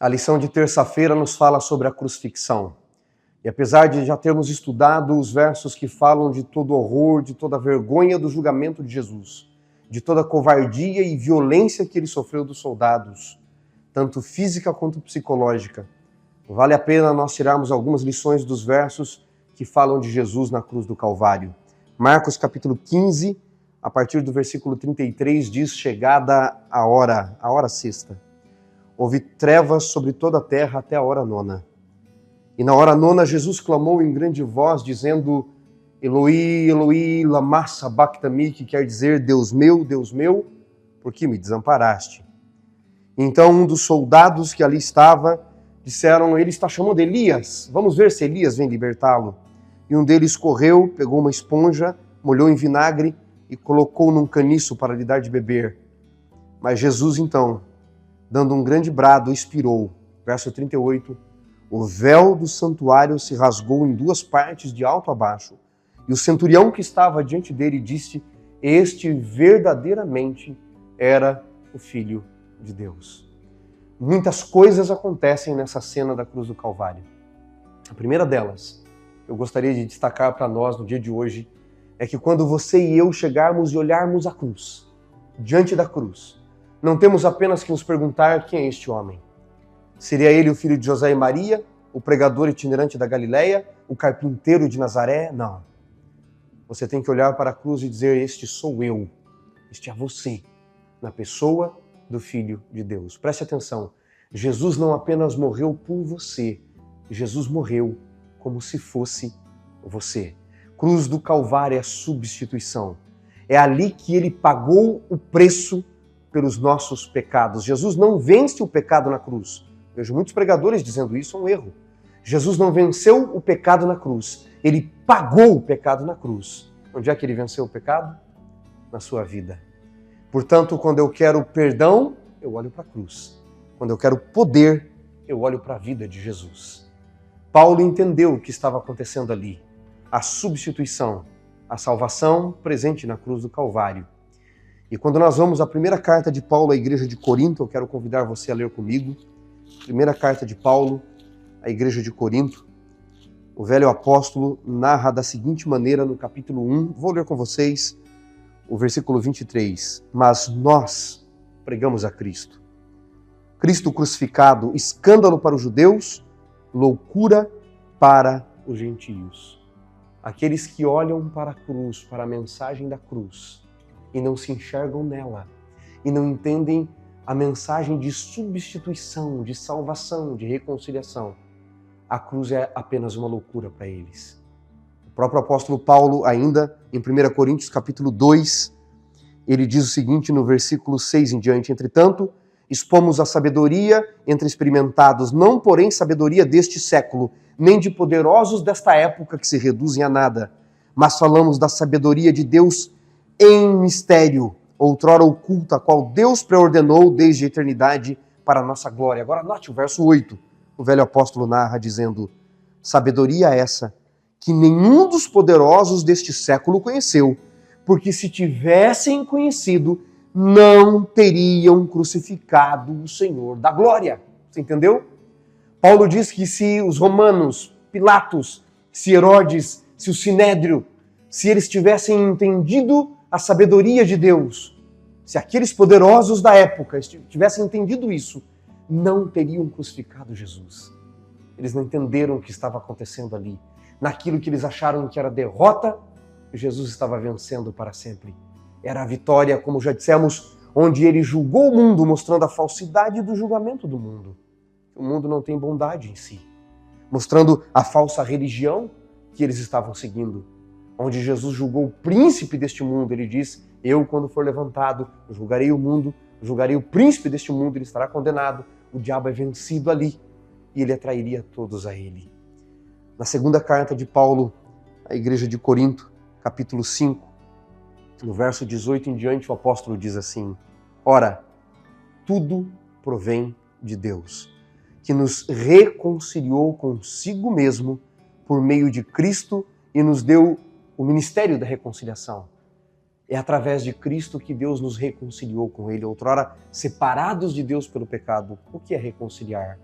A lição de terça-feira nos fala sobre a crucifixão. E apesar de já termos estudado os versos que falam de todo horror, de toda vergonha do julgamento de Jesus, de toda covardia e violência que ele sofreu dos soldados, tanto física quanto psicológica, vale a pena nós tirarmos algumas lições dos versos que falam de Jesus na cruz do Calvário. Marcos capítulo 15, a partir do versículo 33, diz: chegada a hora sexta. Houve trevas sobre toda a terra até a hora nona. E na hora nona, Jesus clamou em grande voz, dizendo: Eloi, Eloi, lama sabachthani, que quer dizer: Deus meu, por que me desamparaste? Então um dos soldados que ali estava, disseram: ele está chamando Elias, vamos ver se Elias vem libertá-lo. E um deles correu, pegou uma esponja, molhou em vinagre e colocou num caniço para lhe dar de beber. Mas Jesus então, dando um grande brado, expirou. Verso 38, o véu do santuário se rasgou em duas partes de alto a baixo. E o centurião que estava diante dele disse: este verdadeiramente era o Filho de Deus. Muitas coisas acontecem nessa cena da cruz do Calvário. A primeira delas, eu gostaria de destacar para nós no dia de hoje, é que quando você e eu chegarmos e olharmos a cruz, diante da cruz, não temos apenas que nos perguntar quem é este homem. Seria ele o filho de José e Maria, o pregador itinerante da Galileia, o carpinteiro de Nazaré? Não. Você tem que olhar para a cruz e dizer: este sou eu, este é você, na pessoa do Filho de Deus. Preste atenção, Jesus não apenas morreu por você, Jesus morreu como se fosse você. Cruz do Calvário é a substituição. É ali que ele pagou o preço pelos nossos pecados. Jesus não vence o pecado na cruz. Vejo muitos pregadores dizendo isso, é um erro. Jesus não venceu o pecado na cruz. Ele pagou o pecado na cruz. Onde é que ele venceu o pecado? Na sua vida. Portanto, quando eu quero perdão, eu olho para a cruz. Quando eu quero poder, eu olho para a vida de Jesus. Paulo entendeu o que estava acontecendo ali. A substituição, a salvação presente na cruz do Calvário. E quando nós vamos à primeira carta de Paulo à igreja de Corinto, eu quero convidar você a ler comigo. Primeira carta de Paulo à igreja de Corinto. O velho apóstolo narra da seguinte maneira no capítulo 1. Vou ler com vocês o versículo 23. Mas nós pregamos a Cristo. Cristo crucificado, escândalo para os judeus, loucura para os gentios. Aqueles que olham para a cruz, para a mensagem da cruz, e não se enxergam nela, e não entendem a mensagem de substituição, de salvação, de reconciliação. A cruz é apenas uma loucura para eles. O próprio apóstolo Paulo, ainda em 1 Coríntios capítulo 2, ele diz o seguinte no versículo 6 em diante: entretanto, expomos a sabedoria entre experimentados, não porém sabedoria deste século, nem de poderosos desta época que se reduzem a nada, mas falamos da sabedoria de Deus em mistério, outrora oculta, a qual Deus preordenou desde a eternidade para a nossa glória. Agora note o verso 8, o velho apóstolo narra dizendo: sabedoria essa que nenhum dos poderosos deste século conheceu, porque se tivessem conhecido, não teriam crucificado o Senhor da glória. Você entendeu? Paulo diz que se os romanos, Pilatos, se Herodes, se o Sinédrio, se eles tivessem entendido a sabedoria de Deus, se aqueles poderosos da época tivessem entendido isso, não teriam crucificado Jesus. Eles não entenderam o que estava acontecendo ali. Naquilo que eles acharam que era derrota, Jesus estava vencendo para sempre. Era a vitória, como já dissemos, onde ele julgou o mundo, mostrando a falsidade do julgamento do mundo. O mundo não tem bondade em si. Mostrando a falsa religião que eles estavam seguindo. Onde Jesus julgou o príncipe deste mundo, ele diz: eu, quando for levantado, julgarei o mundo, julgarei o príncipe deste mundo, ele estará condenado. O diabo é vencido ali e ele atrairia todos a ele. Na segunda carta de Paulo à igreja de Corinto, capítulo 5, no verso 18 em diante, o apóstolo diz assim: ora, tudo provém de Deus, que nos reconciliou consigo mesmo por meio de Cristo e nos deu o ministério da reconciliação. É através de Cristo que Deus nos reconciliou com Ele. Outrora, separados de Deus pelo pecado. O que é reconciliar?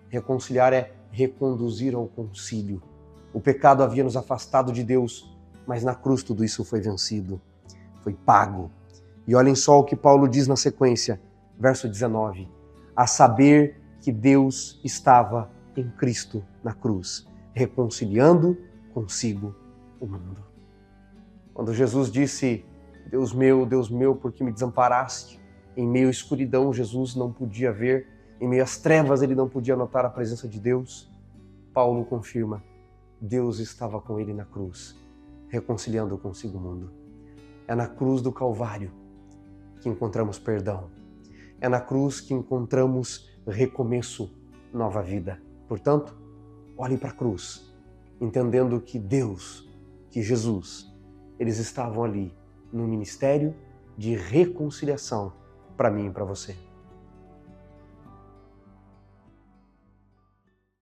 Reconciliar é reconduzir ao concílio. O pecado havia nos afastado de Deus, mas na cruz tudo isso foi vencido, foi pago. E olhem só o que Paulo diz na sequência, verso 19. A saber que Deus estava em Cristo na cruz, reconciliando consigo o mundo. Quando Jesus disse, Deus meu, por que me desamparaste? Em meio à escuridão, Jesus não podia ver, em meio às trevas, ele não podia notar a presença de Deus. Paulo confirma, Deus estava com ele na cruz, reconciliando consigo o mundo. É na cruz do Calvário que encontramos perdão. É na cruz que encontramos recomeço, nova vida. Portanto, olhe para a cruz, entendendo que Deus, que Jesus, eles estavam ali no ministério de reconciliação para mim e para você.